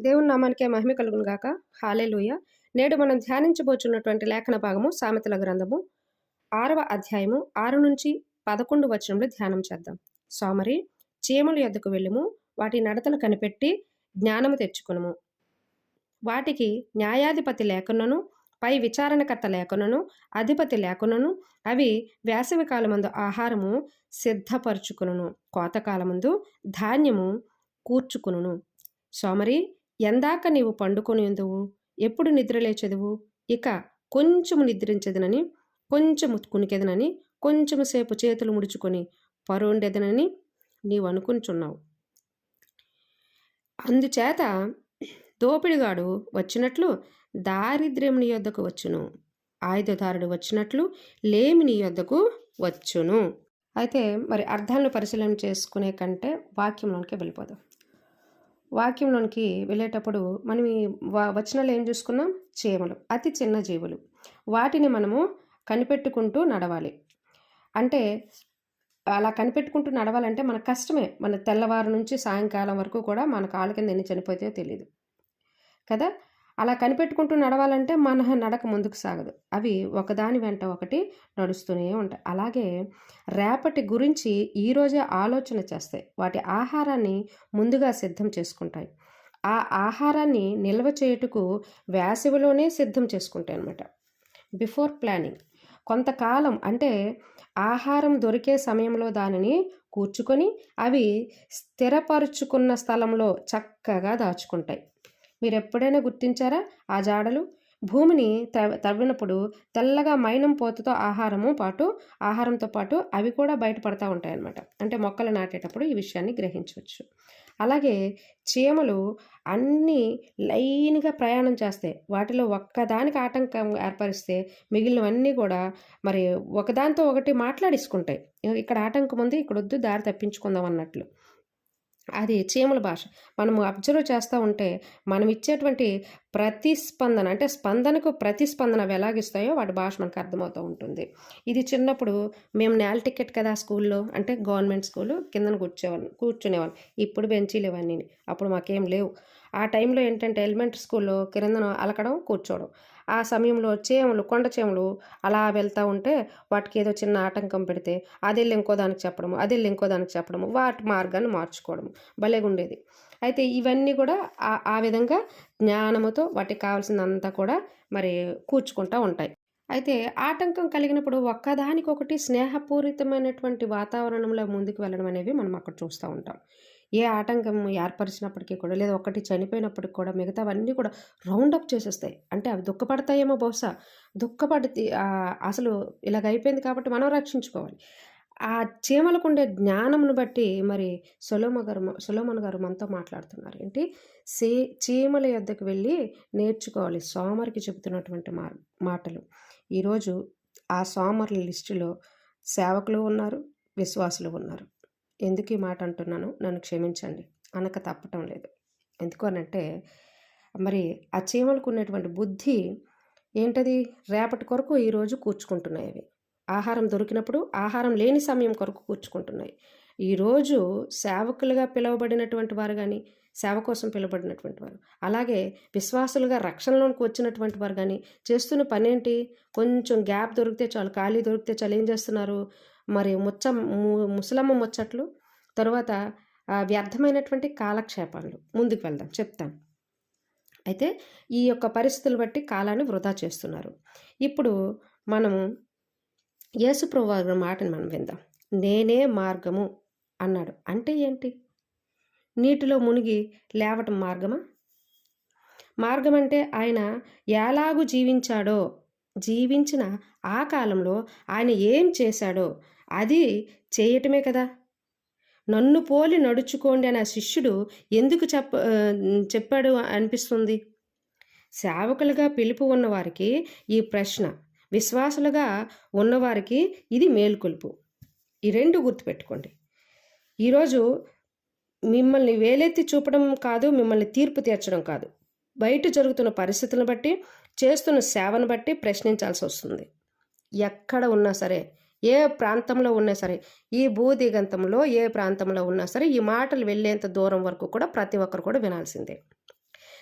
దేవుని నామానికే మహిమ కలుగును గాక. హల్లెలూయా. నేడు మనం ధ్యానించబోచున్నటువంటి లేఖన భాగము సామెతల గ్రంథము 6వ అధ్యాయము 6-11 వచనంలో ధ్యానం చేద్దాం. సోమరి చీమల యొద్దకు వెళ్ళుము, వాటి నడతలు కనిపెట్టి జ్ఞానము తెచ్చుకొనుము. వాటికి న్యాయాధిపతి లేకున్నను, పై విచారణకర్త లేకున్నను, అధిపతి లేకున్నను, అవి వేసవి కాలమందు ఆహారము సిద్ధపరచుకును, కోతకాలమందు ధాన్యము కూర్చుకును. సోమరి, ఎందాక నీవు పండుకొని ఉందువు, ఎప్పుడు నిద్రలేచెదువు? ఇక కొంచెము నిద్రించెదనని, కొంచెము కునికెదనని, కొంచెము సేపు చేతులు ముడుచుకొని పరుండెదనని నీవు అనుకుంటున్నావు. అందుచేత దోపిడిగాడు వచ్చినట్లు దారిద్ర్యం నీ యొద్దకు వచ్చును, ఆయుధదారుడు వచ్చినట్లు లేమి నీ యొద్దకు వచ్చును. అయితే మరి అర్థాలను పరిశీలన చేసుకునే కంటే వాక్యంలోనికి వెళ్ళిపోదాం. వాక్యంలోనికి వెళ్ళేటప్పుడు మనం ఈ వచనాలు ఏం చూసుకున్నాం? చీమలు అతి చిన్న జీవులు, వాటిని మనము కనిపెట్టుకుంటూ నడవాలి. అంటే అలా కనిపెట్టుకుంటూ నడవాలంటే మనకు కష్టమే. మన తెల్లవారు నుంచి సాయంకాలం వరకు కూడా మన కాళ్ళ కింద ఎన్ని చనిపోతాయో తెలియదు కదా. అలా కనిపెట్టుకుంటూ నడవాలంటే మన నడక ముందుకు సాగదు. అవి ఒకదాని వెంట ఒకటి నడుస్తూనే ఉంటాయి. అలాగే రేపటి గురించి ఈరోజే ఆలోచన చేస్తాయి. వాటి ఆహారాన్ని ముందుగా సిద్ధం చేసుకుంటాయి. ఆ ఆహారాన్ని నిల్వ చేయుటకు వేసవిలోనే సిద్ధం చేసుకుంటాయి అన్నమాట. Before planning. కొంతకాలం అంటే ఆహారం దొరికే సమయంలో దానిని కూర్చుకొని అవి స్థిరపరుచుకున్న స్థలంలో చక్కగా దాచుకుంటాయి. మీరు ఎప్పుడైనా గుర్తించారా ఆ జాడలు? భూమిని తవ్వినప్పుడు తెల్లగా మైనం పోతుతో ఆహారంతో పాటు అవి కూడా బయటపడతా ఉంటాయి అన్నమాట. అంటే మొక్కలు నాటేటప్పుడు ఈ విషయాన్ని గ్రహించవచ్చు. అలాగే చీమలు అన్నీ లైన్గా ప్రయాణం చేస్తాయి. వాటిలో ఒక్కదానికి ఆటంకం ఏర్పరిస్తే మిగిలినవన్నీ కూడా మరి ఒకదానితో ఒకటి మాట్లాడేసుకుంటాయి. ఇక్కడ ఆటంకం ఉంది, ఇక్కడ వద్దు, దారి తప్పించుకుందాం అన్నట్లు. అది చీమల భాష. మనము అబ్జర్వ్ చేస్తూ ఉంటే మనం ఇచ్చేటువంటి ప్రతిస్పందన, అంటే స్పందనకు ప్రతిస్పందన అవి ఎలాగిస్తాయో వాటి భాష మనకు అర్థమవుతూ ఉంటుంది. ఇది చిన్నప్పుడు మేము నేల టికెట్ కదా స్కూల్లో, అంటే గవర్నమెంట్ స్కూలు, కిందన కూర్చునేవాళ్ళం. ఇప్పుడు బెంచీలు ఇవన్నీ, అప్పుడు మాకేం లేవు. ఆ టైంలో ఏంటంటే ఎలిమెంటరీ స్కూల్లో కిందన అలకడం, కూర్చోవడం. ఆ సమయంలో చీమలు, కొండ చీమలు అలా వెళ్తూ ఉంటే వాటికి ఏదో చిన్న ఆటంకం పెడితే అదెళ్ళి ఇంకో దానికి చెప్పడము, వాటి మార్గాన్ని మార్చుకోవడము భలేగా ఉండేది. అయితే ఇవన్నీ కూడా ఆ విధంగా జ్ఞానముతో వాటికి కావాల్సిందంతా కూడా మరి కూర్చుకుంటూ ఉంటాయి. అయితే ఆటంకం కలిగినప్పుడు ఒక్కదానికొకటి స్నేహపూరితమైనటువంటి వాతావరణంలో ముందుకు వెళ్ళడం అనేవి మనం అక్కడ చూస్తూ ఉంటాం. ఏ ఆటంకం ఏర్పరిచినప్పటికీ కూడా, లేదా ఒకటి చనిపోయినప్పటికి కూడా మిగతావన్నీ కూడా రౌండప్ చేసేస్తాయి. అంటే అవి దుఃఖపడతాయేమో బహుశా, దుఃఖపడి అసలు ఇలాగ అయిపోయింది కాబట్టి మనం రక్షించుకోవాలి. ఆ చీమలకు ఉండే జ్ఞానంను బట్టి మరి సొలొమోను గారు మనతో మాట్లాడుతున్నారు. ఏంటి? చీమల యొద్దకు వెళ్ళి నేర్చుకోవాలి, సోమరికి చెబుతున్నటువంటి మాటలు. ఈరోజు ఆ సోమరుల లిస్టులో సేవకులు ఉన్నారు, విశ్వాసులు ఉన్నారు. ఎందుకు ఈ మాట అంటున్నాను, నన్ను క్షమించండి, అనక తప్పటం లేదు. ఎందుకు అనంటే మరి ఆ చీమలకు ఉన్నటువంటి బుద్ధి ఏంటది? రేపటి కొరకు ఈరోజు కూర్చుకుంటున్నాయి. అవి ఆహారం దొరికినప్పుడు ఆహారం లేని సమయం కొరకు కూర్చుకుంటున్నాయి. ఈరోజు సేవకులుగా పిలువబడినటువంటి వారు కానీ, సేవ కోసం పిలువబడినటువంటి వారు, అలాగే విశ్వాసులుగా రక్షణలోకి వచ్చినటువంటి వారు కానీ చేస్తున్న పని ఏంటి? కొంచెం గ్యాప్ దొరికితే చాలు, ఖాళీ దొరికితే చాలు ఏం చేస్తున్నారు? మరి ముసలమ్మ ముచ్చట్లు, తరువాత వ్యర్థమైనటువంటి కాలక్షేపాలు. ముందుకు వెళ్దాం, చెప్తాను. అయితే ఈ యొక్క పరిస్థితులు బట్టి కాలాన్ని వృధా చేస్తున్నారు. ఇప్పుడు మనము యేసుప్రభువు వారి మాటని మనం విందాం. నేనే మార్గము అన్నాడు. అంటే ఏంటి? నీటిలో మునిగి లేవటం మార్గమా? మార్గం అంటే ఆయన ఎలాగూ జీవించిన ఆ కాలంలో ఆయన ఏం చేశాడో అది చేయటమే కదా. నన్ను పోలి నడుచుకోండి అని ఆ శిష్యుడు ఎందుకు చెప్పాడు అనిపిస్తుంది? సేవకులుగా పిలుపు ఉన్నవారికి ఈ ప్రశ్న, విశ్వాసులుగా ఉన్నవారికి ఇది మేలుకొలుపు. ఈ రెండు గుర్తుపెట్టుకోండి. ఈరోజు మిమ్మల్ని వేలెత్తి చూపడం కాదు, మిమ్మల్ని తీర్పు తీర్చడం కాదు. బయట జరుగుతున్న పరిస్థితులను బట్టి, చేస్తున్న సేవను బట్టి ప్రశ్నించాల్సి వస్తుంది. ఎక్కడ ఉన్నా సరే, ఏ ప్రాంతంలో ఉన్నా సరే, ఈ భూదిగంతంలో ఏ ప్రాంతంలో ఉన్నా సరే, ఈ మాటలు వెళ్ళేంత దూరం వరకు కూడా ప్రతి ఒక్కరు కూడా వినాల్సిందే.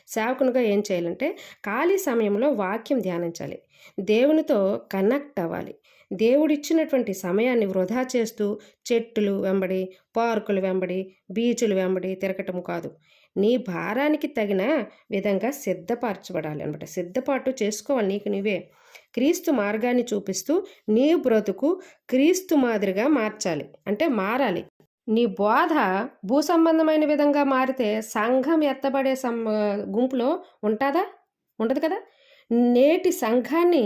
సేవకునిగా ఏం చేయాలంటే ఖాళీ సమయంలో వాక్యం ధ్యానించాలి, దేవునితో కనెక్ట్ అవ్వాలి. దేవుడిచ్చినటువంటి సమయాన్ని వృధా చేస్తూ చెట్టులు వెంబడి, పార్కులు వెంబడి, బీచులు వెంబడి తిరగటం కాదు. నీ భారానికి తగిన విధంగా సిద్ధపరచబడాలి అనమాట. సిద్ధపాటు చేసుకోవాలి నీకు నువ్వే. క్రీస్తు మార్గాన్ని చూపిస్తూ నీ బ్రతుకు క్రీస్తు మాదిరిగా మార్చాలి, అంటే మారాలి. నీ బోధ భూసంబంధమైన విధంగా మారితే సంఘం ఎత్తబడే గుంపులో ఉంటుందా? ఉండదు కదా. నేటి సంఘాన్ని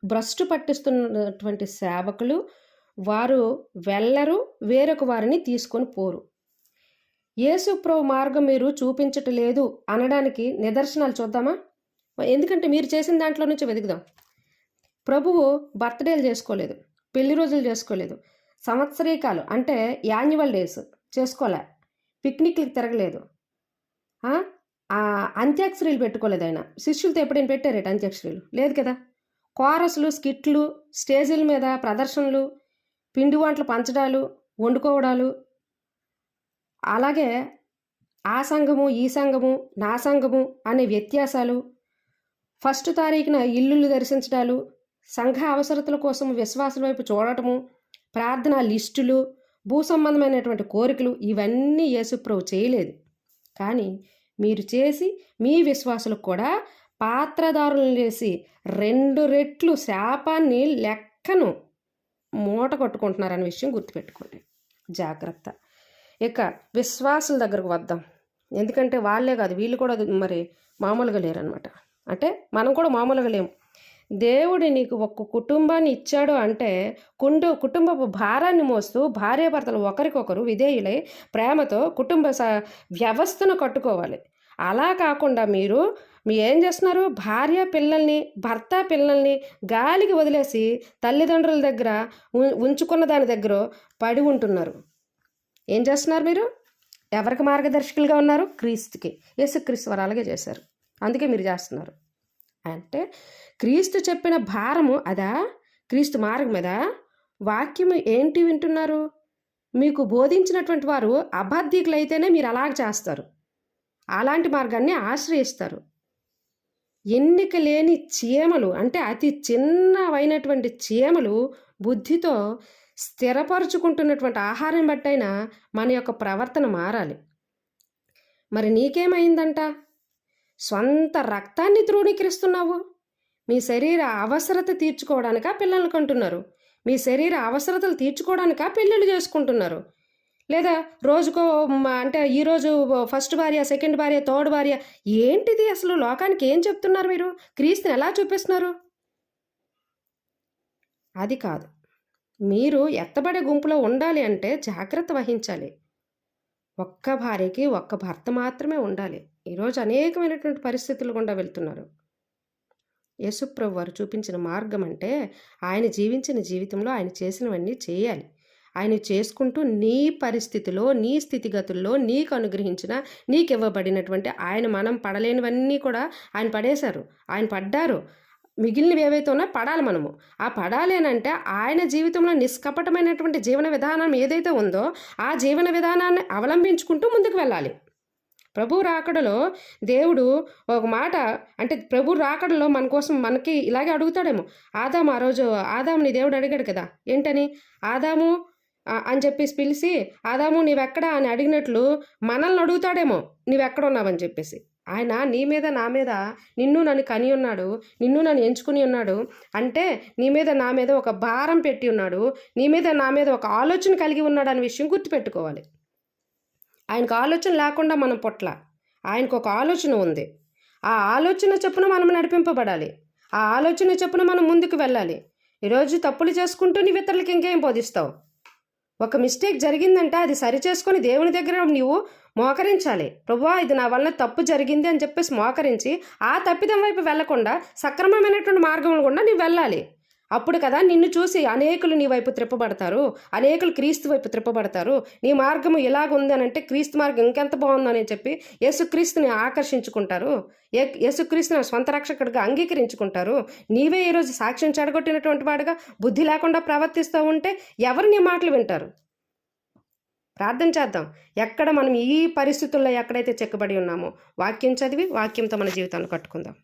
భ్రష్టు పట్టిస్తున్నటువంటి సేవకులు వారు వెళ్ళరు, వేరొక వారిని తీసుకొని పోరు. యేసు ప్రభు మార్గం మీరు చూపించట్లేదు అనడానికి నిదర్శనాలు చూద్దామా? ఎందుకంటే మీరు చేసిన దాంట్లో నుంచి వెతుకుదాం. ప్రభువు బర్త్డేలు చేసుకోలేదు, పెళ్లి రోజులు చేసుకోలేదు, సంవత్సరీకాలు అంటే యాన్యువల్ డేస్ చేసుకోలే, పిక్నిక్లకు తిరగలేదు, అంత్యాక్షరీలు పెట్టుకోలేదు. ఆయన శిష్యులతో ఎప్పుడైనా పెట్టారేట అంత్యాక్షరీలు? లేదు కదా. కోరస్లు, స్కిట్లు, స్టేజీల మీద ప్రదర్శనలు, పిండి వంటలు పంచడాలు, వండుకోవడాలు, అలాగే ఆ సంఘము ఈ సంఘము నా సంఘము అనే వ్యత్యాసాలు, ఫస్ట్ తారీఖున ఇల్లులు దర్శించడాలు, సంఘ అవసరతల కోసం విశ్వాసుల వైపు చూడటము, ప్రార్థనా లిస్టులు, భూసంబంధమైనటువంటి కోరికలు, ఇవన్నీ యేసుప్రభు చేయలేదు. కానీ మీరు చేసి మీ విశ్వాసులకు కూడా పాత్రదారులను చేసి 2 రెట్లు శాపాన్ని లెక్కను మూట కట్టుకుంటున్నారనే విషయం గుర్తుపెట్టుకోండి. జాగ్రత్త. ఇక విశ్వాసుల దగ్గరకు వద్దాం. ఎందుకంటే వాళ్ళే కాదు, వీళ్ళు కూడా మరి మామూలుగా లేరనమాట. అంటే మనం కూడా మామూలుగా లేము. దేవుడు నీకు ఒక కుటుంబాన్ని ఇచ్చాడు అంటే కుటుంబపు భారాన్ని మోస్తూ భార్యాభర్తలు ఒకరికొకరు విధేయులై ప్రేమతో కుటుంబ వ్యవస్థను కట్టుకోవాలి. అలా కాకుండా మీరు ఏం చేస్తున్నారు? భార్య పిల్లల్ని, భర్త పిల్లల్ని గాలికి వదిలేసి తల్లిదండ్రుల దగ్గర ఉంచుకున్న దాని దగ్గర పడి ఉంటున్నారు. ఏం చేస్తున్నారు మీరు? ఎవరికి మార్గదర్శకులుగా ఉన్నారు? క్రీస్తుకి. యేసుక్రీస్తు వారు అలాగే చేశారు, అందుకే మీరు చేస్తున్నారు. అంటే క్రీస్తు చెప్పిన భారము అదా? క్రీస్తు మార్గం మీద వాక్యము ఏంటి వింటున్నారు? మీకు బోధించినటువంటి వారు అబద్ధికులైతేనే మీరు అలాగ చేస్తారు, అలాంటి మార్గాన్ని ఆశ్రయిస్తారు. ఎన్నిక లేని చీమలు, అంటే అతి చిన్నవైనటువంటి చీమలు బుద్ధితో స్థిరపరుచుకుంటున్నటువంటి ఆహారం బట్టైనా మన యొక్క ప్రవర్తన మారాలి. మరి నీకేమైందంట? సొంత రక్తాన్ని తృణీకరిస్తున్నావు. మీ శరీర అవసరత తీర్చుకోవడానికా పిల్లల్ని కంటున్నారు? మీ శరీర అవసరతలు తీర్చుకోవడానికా పెళ్ళిళ్ళు చేసుకుంటున్నారు? లేదా రోజుకో అంటే ఈరోజు ఫస్ట్ భార్య, సెకండ్ భార్య, థర్డ్ భార్య, ఏంటిది అసలు? లోకానికి ఏం చెప్తున్నారు మీరు? క్రీస్తుని ఎలా చూపిస్తున్నారు? అది కాదు. మీరు ఎత్తబడే గుంపులో ఉండాలి అంటే జాగ్రత్త వహించాలి. ఒక్క భార్యకి ఒక్క భర్త మాత్రమే ఉండాలి. ఈరోజు అనేకమైనటువంటి పరిస్థితులు గుండా వెళ్తున్నారు. యేసుప్రభు వారు చూపించిన మార్గం అంటే ఆయన జీవించిన జీవితంలో ఆయన చేసినవన్నీ చేయాలి. ఆయన చేసుకుంటూ నీ పరిస్థితిలో, నీ స్థితిగతుల్లో నీకు అనుగ్రహించిన, నీకు ఇవ్వబడినటువంటి ఆయన మనం పడలేనివన్నీ కూడా ఆయన పడేశారు, ఆయన పడ్డారు. మిగిలినవి ఏవైతే ఉన్నా పడాలి మనము. ఆ పడాలి అని అంటే ఆయన జీవితంలో నిష్కపటమైనటువంటి జీవన విధానం ఏదైతే ఉందో ఆ జీవన విధానాన్ని అవలంబించుకుంటూ ముందుకు వెళ్ళాలి. ప్రభు రాకడలో దేవుడు ఒక మాట అంటే ప్రభు రాకడలో మన కోసం మనకి ఇలాగే అడుగుతాడేమో. ఆ రోజు ఆదాముని దేవుడు అడిగాడు కదా, ఏంటని? ఆదాము అని చెప్పేసి పిలిచి, ఆదాము నీవెక్కడా అని అడిగినట్లు మనల్ని అడుగుతాడేమో, నీవెక్కడున్నావని చెప్పేసి. ఆయన నీ మీద నా మీద నిన్ను నన్ను కని ఉన్నాడు, నిన్ను నన్ను ఎంచుకుని ఉన్నాడు. అంటే నీ మీద నా మీద ఒక భారం పెట్టి ఉన్నాడు, నీ మీద నా మీద ఒక ఆలోచన కలిగి ఉన్నాడు అనే విషయం గుర్తుపెట్టుకోవాలి. ఆయనకు ఆలోచన లేకుండా మనం పొట్ల, ఆయనకు ఒక ఆలోచన ఉంది. ఆ ఆలోచన చొప్పున మనం నడిపింపబడాలి, ఆ ఆలోచన చొప్పున మనం ముందుకు వెళ్ళాలి. ఈరోజు తప్పులు చేసుకుంటూ నీవు ఇతరులకి ఇంకేం బోధిస్తావు? ఒక మిస్టేక్ జరిగిందంటే అది సరి చేసుకొని దేవుని దగ్గర నీవు మోకరించాలి. ప్రభువా ఇది నా వల్ల తప్పు జరిగింది అని చెప్పేసి మోకరించి ఆ తప్పిదం వైపు వెళ్లకుండా సక్రమమైనటువంటి మార్గంలో కూడా నీవు వెళ్ళాలి. అప్పుడు కదా నిన్ను చూసి అనేకులు నీ వైపు త్రిప్పబడతారు, అనేకులు క్రీస్తు వైపు త్రిప్పబడతారు. నీ మార్గము ఎలాగుంది అని అంటే క్రీస్తు మార్గం ఇంకెంత బాగుందని చెప్పి యేసుక్రీస్తుని ఆకర్షించుకుంటారు, యేసుక్రీస్తుని సొంత రక్షకుడిగా అంగీకరించుకుంటారు. నీవే ఈరోజు సాక్ష్యం చెడగొట్టినటువంటి వాడుగా బుద్ధి లేకుండా ప్రవర్తిస్తూ ఉంటే ఎవరు నీ మాటలు వింటారు? ప్రార్థన చేద్దాం. ఎక్కడ మనం ఈ పరిస్థితుల్లో ఎక్కడైతే చిక్కబడి ఉన్నామో వాక్యం చదివి వాక్యంతో మన జీవితాన్ని కట్టుకుందాం.